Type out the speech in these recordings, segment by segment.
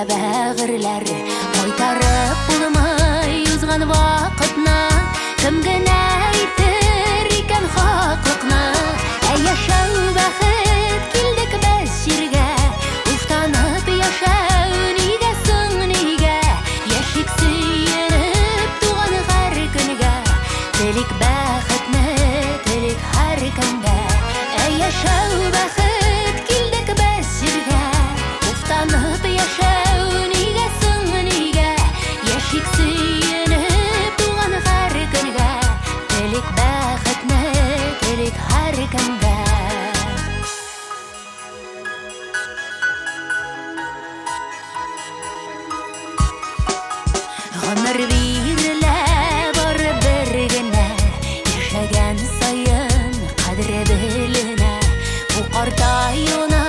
бәғірлер, қайтарып болмай узған вақытны, кім генә әйтер икән хақлықны. Яшәү бәхет, килдек без җиргә, уфтанып яшәү нигә соң нигә, яшик сөенеп туган һәр көнгә, телик бәхетне, телик һәр көнгә. Яшәү бәхет, килдек без җиргә, уфтанып яшәү нигә соң нигә, яшик сөенеп туган һәр көнгә, телик бәхетне, телик һәр көнгә. Гомер бирелә бары бер генә, яшәгән саен кадере беленә. Бу картаюны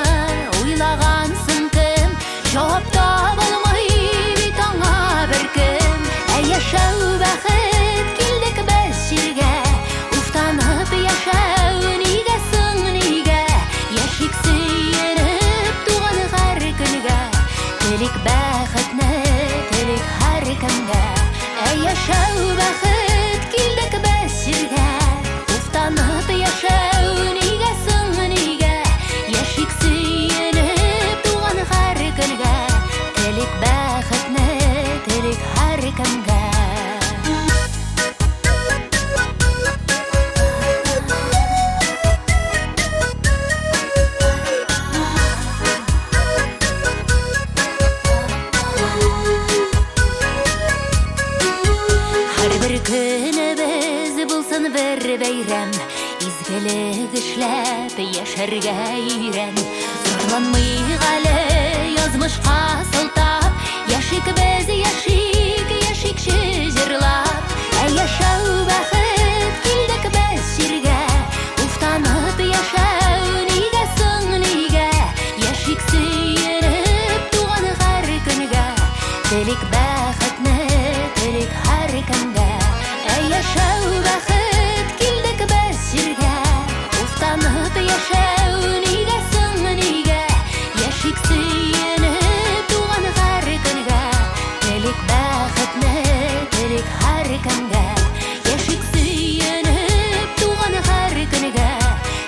уйлагансың кем, җавап табылмый бит аңа беркем. Яшәү бәхет, килдек без җиргә, уфтанып яшәү нигә соң нигә, яшик сөенеп туган һәр көнгә, телик бәхетне, телик һәр көнгә. Яшәү бәхет, килдек без җиргә, уфтанып яшәү нигә соң нигә, яшик сөенеп туган һәр көнгә, телик бәхетне, телик һәр көнгә. Һәрбер көнебез булсын бер бәйрәм, изгелек эшләп яшәргә өйрән. Зарланмый әле язмышка сылтап, яшик без яшик, яшикче җырлап. Яшәү бәхет, килдек без җиргә, уфтанып яшәү нигә соң нигә, яшик сөенеп туган һәр көнгә, телик бәхетне, телик һәр көнгә. Яшәү бәхет, килдек без җиргә, уфтанып яшәү нигә соң нигә, яшик сөенеп туган һәр көнгә, телик бәхетне, телик һәр көнгә. Яшик сөенеп туган һәр көнгә,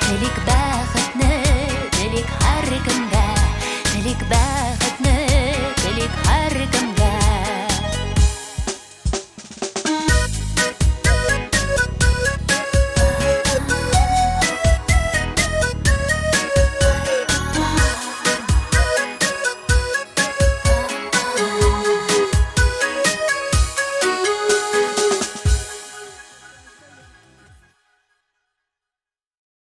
телик бәхетне, телик һәр көнгә, телик